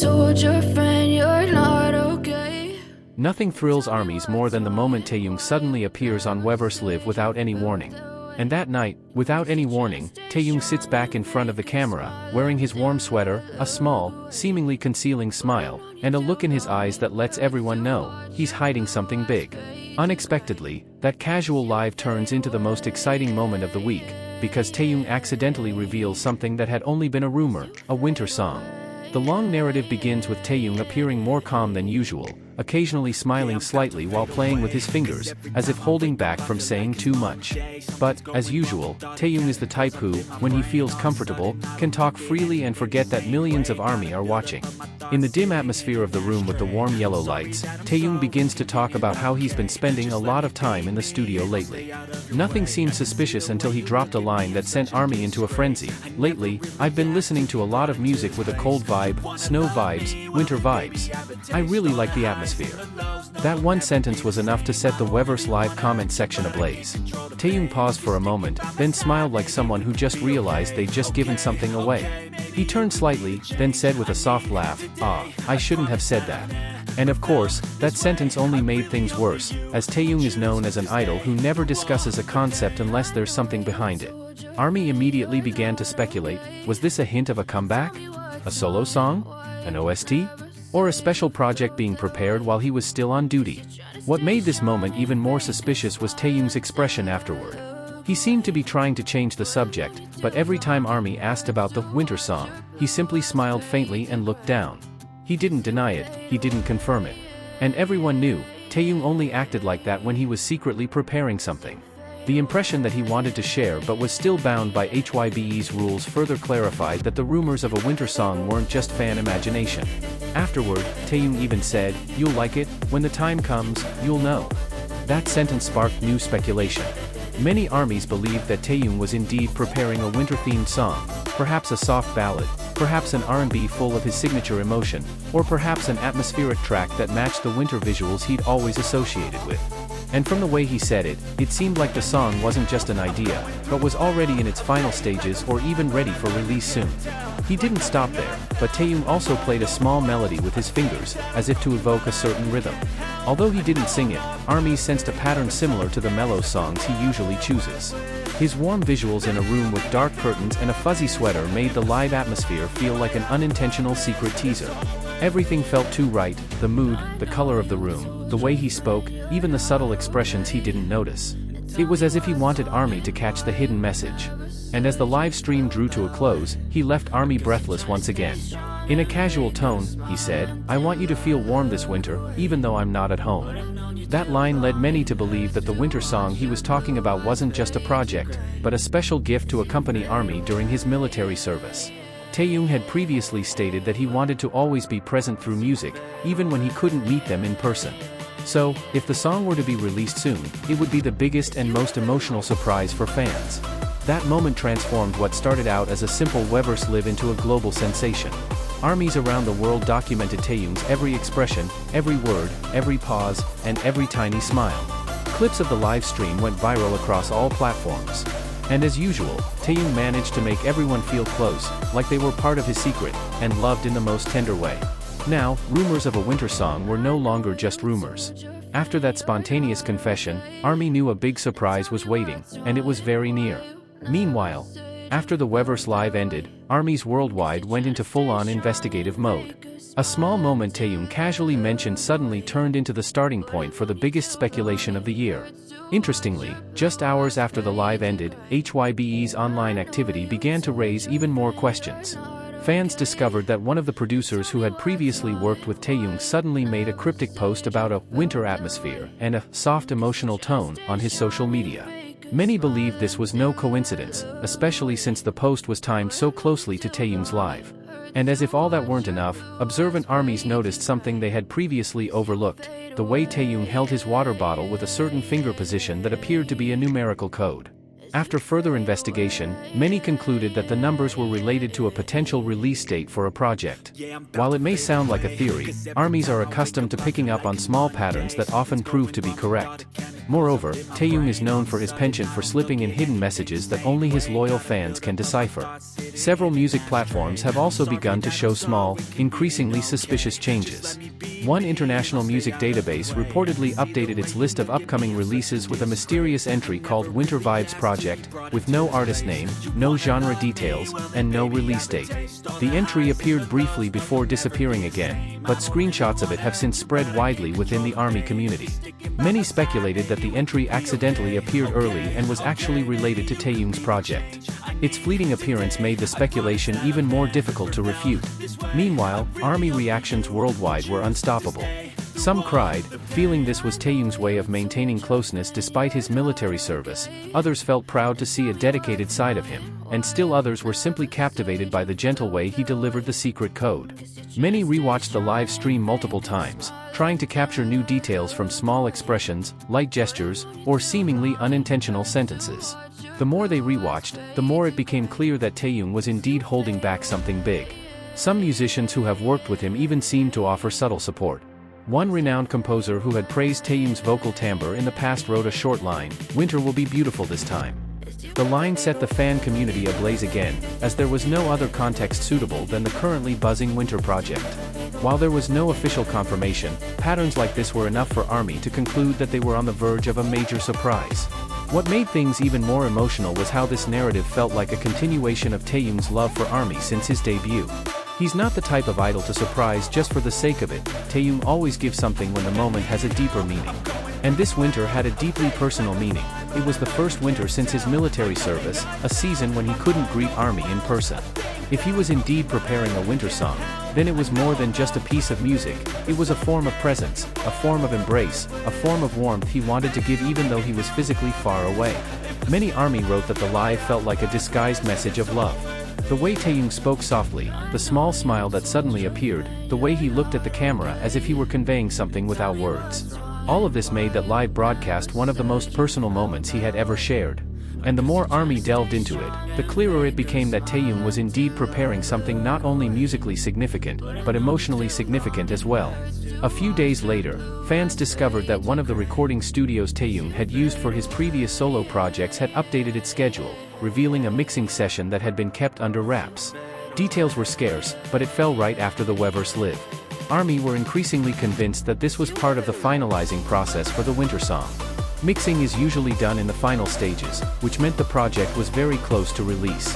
told your friend you're not okay. Nothing thrills ARMYs more than the moment Taehyung suddenly appears on Weverse Live without any warning. And that night, without any warning, Taehyung sits back in front of the camera, wearing his warm sweater, a small, seemingly concealing smile, and a look in his eyes that lets everyone know he's hiding something big. Unexpectedly, that casual live turns into the most exciting moment of the week, because Taehyung accidentally reveals something that had only been a rumor, a winter song. The long narrative begins with Taehyung appearing more calm than usual, occasionally smiling slightly while playing with his fingers, as if holding back from saying too much. But, as usual, Taehyung is the type who, when he feels comfortable, can talk freely and forget that millions of ARMY are watching. In the dim atmosphere of the room with the warm yellow lights, Taehyung begins to talk about how he's been spending a lot of time in the studio lately. Nothing seemed suspicious until he dropped a line that sent ARMY into a frenzy. Lately, I've been listening to a lot of music with a cold vibe, snow vibes, winter vibes. I really like the atmosphere. That one sentence was enough to set the Weverse Live comment section ablaze. Taehyung paused for a moment, then smiled like someone who just realized they'd just given something away. He turned slightly, then said with a soft laugh, I shouldn't have said that. And of course, that sentence only made things worse, as Taehyung is known as an idol who never discusses a concept unless there's something behind it. ARMY immediately began to speculate, was this a hint of a comeback? A solo song? An OST? Or a special project being prepared while he was still on duty? What made this moment even more suspicious was Taehyung's expression afterward. He seemed to be trying to change the subject, but every time ARMY asked about the winter song, he simply smiled faintly and looked down. He didn't deny it, he didn't confirm it. And everyone knew, Taehyung only acted like that when he was secretly preparing something. The impression that he wanted to share but was still bound by HYBE's rules further clarified that the rumors of a winter song weren't just fan imagination. Afterward, Taehyung even said, "You'll like it, when the time comes, you'll know." That sentence sparked new speculation. Many ARMYs believed that Taehyung was indeed preparing a winter-themed song, perhaps a soft ballad, perhaps an R&B full of his signature emotion, or perhaps an atmospheric track that matched the winter visuals he'd always associated with. And from the way he said it, it seemed like the song wasn't just an idea, but was already in its final stages or even ready for release soon. He didn't stop there, but Taehyung also played a small melody with his fingers, as if to evoke a certain rhythm. Although he didn't sing it, ARMY sensed a pattern similar to the mellow songs he usually chooses. His warm visuals in a room with dark curtains and a fuzzy sweater made the live atmosphere feel like an unintentional secret teaser. Everything felt too right, the mood, the color of the room, the way he spoke, even the subtle expressions he didn't notice. It was as if he wanted ARMY to catch the hidden message. And as the live stream drew to a close, he left ARMY breathless once again. In a casual tone, he said, "I want you to feel warm this winter, even though I'm not at home." That line led many to believe that the winter song he was talking about wasn't just a project, but a special gift to accompany ARMY during his military service. Taehyung had previously stated that he wanted to always be present through music, even when he couldn't meet them in person. So, if the song were to be released soon, it would be the biggest and most emotional surprise for fans. That moment transformed what started out as a simple Weverse Live into a global sensation. ARMYs around the world documented Taehyung's every expression, every word, every pause, and every tiny smile. Clips of the live stream went viral across all platforms. And as usual, Taehyung managed to make everyone feel close, like they were part of his secret, and loved in the most tender way. Now, rumors of a winter song were no longer just rumors. After that spontaneous confession, ARMY knew a big surprise was waiting, and it was very near. Meanwhile, after the Weverse Live ended, ARMYs worldwide went into full-on investigative mode. A small moment Taehyung casually mentioned suddenly turned into the starting point for the biggest speculation of the year. Interestingly, just hours after the live ended, HYBE's online activity began to raise even more questions. Fans discovered that one of the producers who had previously worked with Taehyung suddenly made a cryptic post about a winter atmosphere and a soft emotional tone on his social media. Many believed this was no coincidence, especially since the post was timed so closely to Taehyung's live. And as if all that weren't enough, observant ARMYs noticed something they had previously overlooked: the way Taehyung held his water bottle with a certain finger position that appeared to be a numerical code. After further investigation, many concluded that the numbers were related to a potential release date for a project. While it may sound like a theory, ARMYs are accustomed to picking up on small patterns that often prove to be correct. Moreover, Taehyung is known for his penchant for slipping in hidden messages that only his loyal fans can decipher. Several music platforms have also begun to show small, increasingly suspicious changes. One international music database reportedly updated its list of upcoming releases with a mysterious entry called Winter Vibes Project, with no artist name, no genre details, and no release date. The entry appeared briefly before disappearing again, but screenshots of it have since spread widely within the ARMY community. Many speculated that the entry accidentally appeared early and was actually related to Taehyung's project. Its fleeting appearance made the speculation even more difficult to refute. Meanwhile, ARMY reactions worldwide were unstoppable. Some cried, feeling this was Taehyung's way of maintaining closeness despite his military service. Others felt proud to see a dedicated side of him, and still others were simply captivated by the gentle way he delivered the secret code. Many rewatched the live stream multiple times, trying to capture new details from small expressions, light gestures, or seemingly unintentional sentences. The more they rewatched, the more it became clear that Taehyung was indeed holding back something big. Some musicians who have worked with him even seemed to offer subtle support. One renowned composer who had praised Taehyung's vocal timbre in the past wrote a short line, "Winter will be beautiful this time." The line set the fan community ablaze again, as there was no other context suitable than the currently buzzing Winter project. While there was no official confirmation, patterns like this were enough for ARMY to conclude that they were on the verge of a major surprise. What made things even more emotional was how this narrative felt like a continuation of Taehyung's love for ARMY since his debut. He's not the type of idol to surprise just for the sake of it. Taehyung always gives something when the moment has a deeper meaning. And this winter had a deeply personal meaning. It was the first winter since his military service, a season when he couldn't greet ARMY in person. If he was indeed preparing a winter song, then it was more than just a piece of music. It was a form of presence, a form of embrace, a form of warmth he wanted to give even though he was physically far away. Many ARMY wrote that the live felt like a disguised message of love. The way Taehyung spoke softly, the small smile that suddenly appeared, the way he looked at the camera as if he were conveying something without words. All of this made that live broadcast one of the most personal moments he had ever shared. And the more ARMY delved into it, the clearer it became that Taehyung was indeed preparing something not only musically significant, but emotionally significant as well. A few days later, fans discovered that one of the recording studios Taehyung had used for his previous solo projects had updated its schedule, revealing a mixing session that had been kept under wraps. Details were scarce, but it fell right after the Weverse Live. ARMY were increasingly convinced that this was part of the finalizing process for the winter song. Mixing is usually done in the final stages, which meant the project was very close to release.